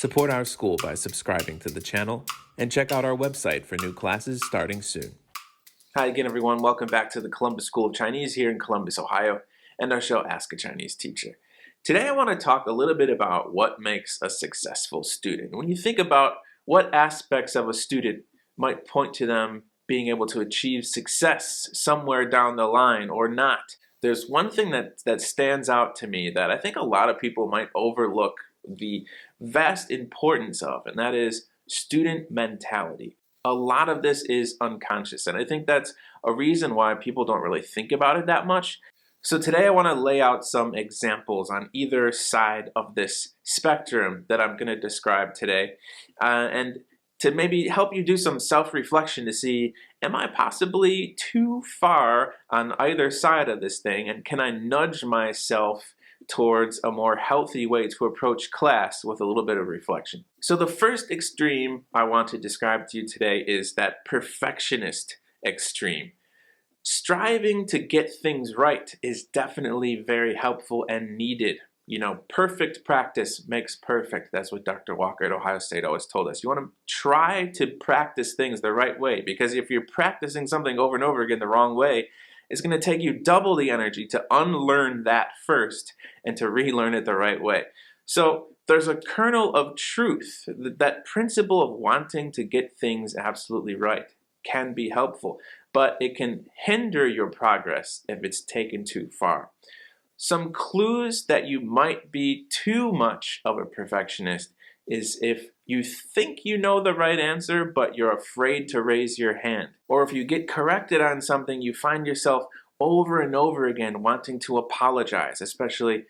Support our school by subscribing to the channel and check out our website for new classes starting soon. Hi again, everyone. Welcome back to the Columbus School of Chinese here in Columbus, Ohio, and our show, Ask a Chinese Teacher. Today, I want to talk a little bit about what makes a successful student. When you think about what aspects of a student might point to them being able to achieve success somewhere down the line or not, there's one thing that stands out to me that I think a lot of people might overlook the vast importance of, and that is student mentality. A lot of this is unconscious, and I think that's a reason why people don't really think about it that much. So today I want to lay out some examples on either side of this spectrum that I'm going to describe today, and to maybe help you do some self-reflection to see, am I possibly too far on either side of this thing, and can I nudge myself towards a more healthy way to approach class with a little bit of reflection? So the first extreme I want to describe to you today is that perfectionist extreme. Striving to get things right is definitely very helpful and needed. You know, perfect practice makes perfect. That's what Dr. Walker at Ohio State always told us. You want to try to practice things the right way, because if you're practicing something over and over again the wrong way, it's going to take you double the energy to unlearn that first and to relearn it the right way. So there's a kernel of truth. That principle of wanting to get things absolutely right can be helpful, but it can hinder your progress if it's taken too far. Some clues that you might be too much of a perfectionist is if you think you know the right answer, but you're afraid to raise your hand. Or if you get corrected on something, you find yourself over and over again wanting to apologize, especially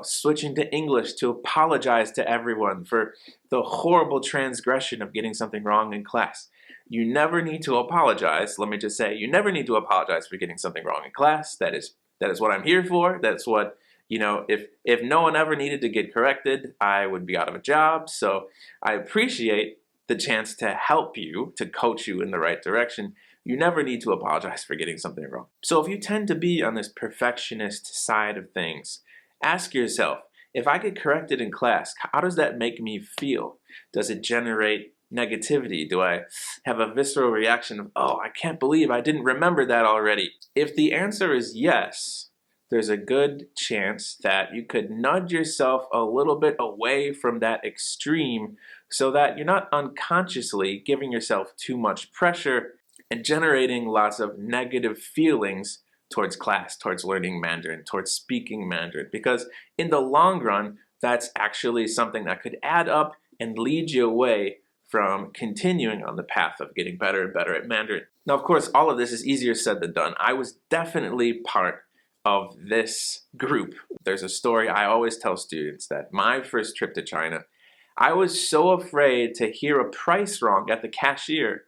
switching to English to apologize to everyone for the horrible transgression of getting something wrong in class. You never need to apologize. Let me just say, you never need to apologize for getting something wrong in class. That is what I'm here for. That's what, you know, if no one ever needed to get corrected, I would be out of a job. So I appreciate the chance to help you, to coach you in the right direction. You never need to apologize for getting something wrong. So if you tend to be on this perfectionist side of things, ask yourself, if I get corrected in class, how does that make me feel? Does it generate negativity? Do I have a visceral reaction of, oh, I can't believe I didn't remember that already? If the answer is yes, there's a good chance that you could nudge yourself a little bit away from that extreme so that you're not unconsciously giving yourself too much pressure and generating lots of negative feelings towards class, towards learning Mandarin, towards speaking Mandarin, because in the long run, that's actually something that could add up and lead you away from continuing on the path of getting better and better at Mandarin. Now, of course, all of this is easier said than done. I was definitely part of this group. There's a story I always tell students that my first trip to China, I was so afraid to hear a price wrong at the cashier.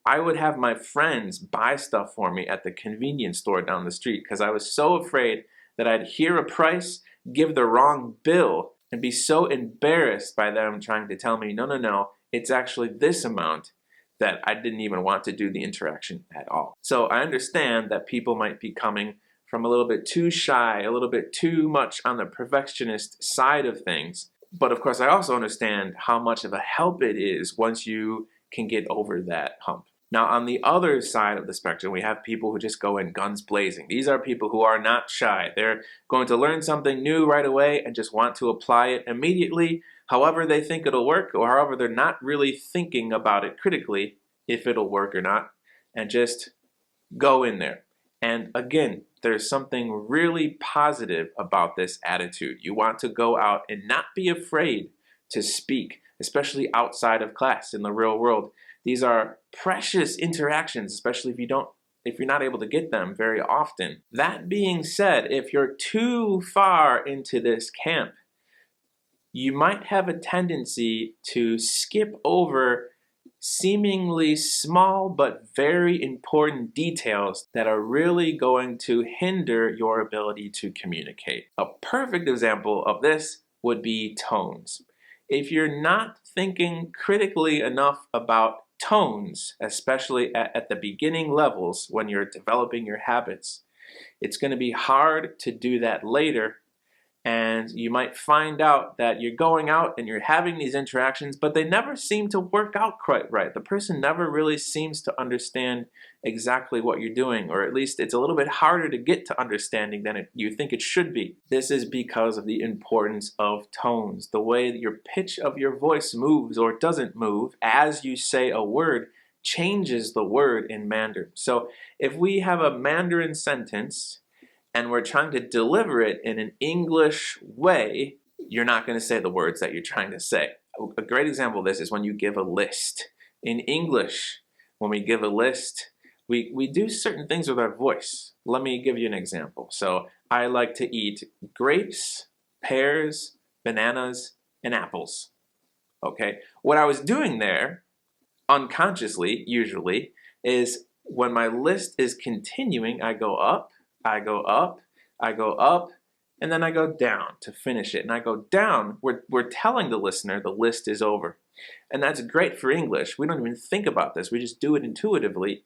I would have my friends buy stuff for me at the convenience store down the street because I was so afraid that I'd hear a price, give the wrong bill, and be so embarrassed by them trying to tell me, no, it's actually this amount, that I didn't even want to do the interaction at all. So I understand that people might be coming from a little bit too shy, a little bit too much on the perfectionist side of things. But of course, I also understand how much of a help it is once you can get over that hump. Now, on the other side of the spectrum, we have people who just go in guns blazing. These are people who are not shy. They're going to learn something new right away and just want to apply it immediately, however they think it'll work, or however they're not really thinking about it critically, if it'll work or not, and just go in there. And again, there's something really positive about this attitude. You want to go out and not be afraid to speak, especially outside of class in the real world. These are precious interactions, especially if you're not able to get them very often. That being said, if you're too far into this camp, you might have a tendency to skip over seemingly small but very important details that are really going to hinder your ability to communicate. A perfect example of this would be tones. If you're not thinking critically enough about tones, especially at the beginning levels when you're developing your habits, it's going to be hard to do that later, And you might find out that you're going out and you're having these interactions, but they never seem to work out quite right. The person never really seems to understand exactly what you're doing, or at least it's a little bit harder to get to understanding than you think it should be. This is because of the importance of tones. The way that your pitch of your voice moves or doesn't move as you say a word changes the word in Mandarin. So if we have a Mandarin sentence and we're trying to deliver it in an English way, you're not going to say the words that you're trying to say. A great example of this is when you give a list. In English, when we give a list, we do certain things with our voice. Let me give you an example. So I like to eat grapes, pears, bananas, and apples. Okay? What I was doing there, unconsciously, usually, is when my list is continuing, I go up, I go up, I go up, and then I go down to finish it. And I go down, we're telling the listener the list is over. And that's great for English. We don't even think about this. We just do it intuitively.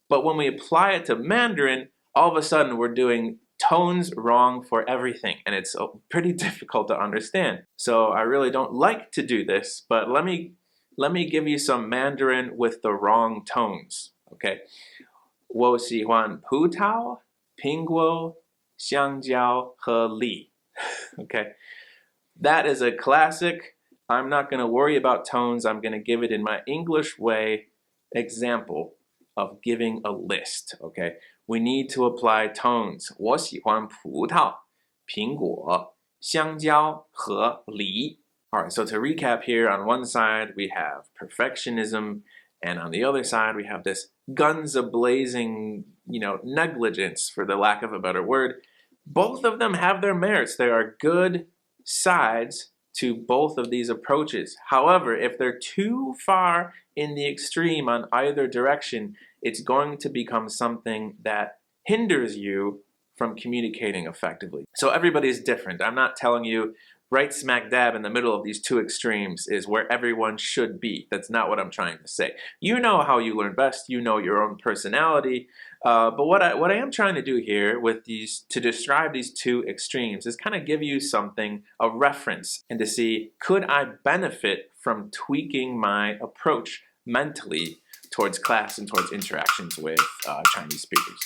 But when we apply it to Mandarin, all of a sudden we're doing tones wrong for everything. And it's pretty difficult to understand. So I really don't like to do this, but let me give you some Mandarin with the wrong tones. Okay? 我喜欢葡萄 苹果, 香蕉和梨. Okay, that is a classic. I'm not going to worry about tones. I'm going to give it in my English way example of giving a list. Okay, we need to apply tones. 我喜欢葡萄苹果香蕉和梨. All right, so to recap here, on one side we have perfectionism, and on the other side we have this guns a-blazing, negligence, for the lack of a better word. Both of them have their merits. There are good sides to both of these approaches. However, if they're too far in the extreme on either direction, it's going to become something that hinders you from communicating effectively. So everybody's different. I'm not telling you right smack dab in the middle of these two extremes is where everyone should be. That's not what I'm trying to say. You know how you learn best. You know your own personality. But what I am trying to do here with these, to describe these two extremes, is kind of give you something, a reference, and to see, could I benefit from tweaking my approach mentally towards class and towards interactions with Chinese speakers?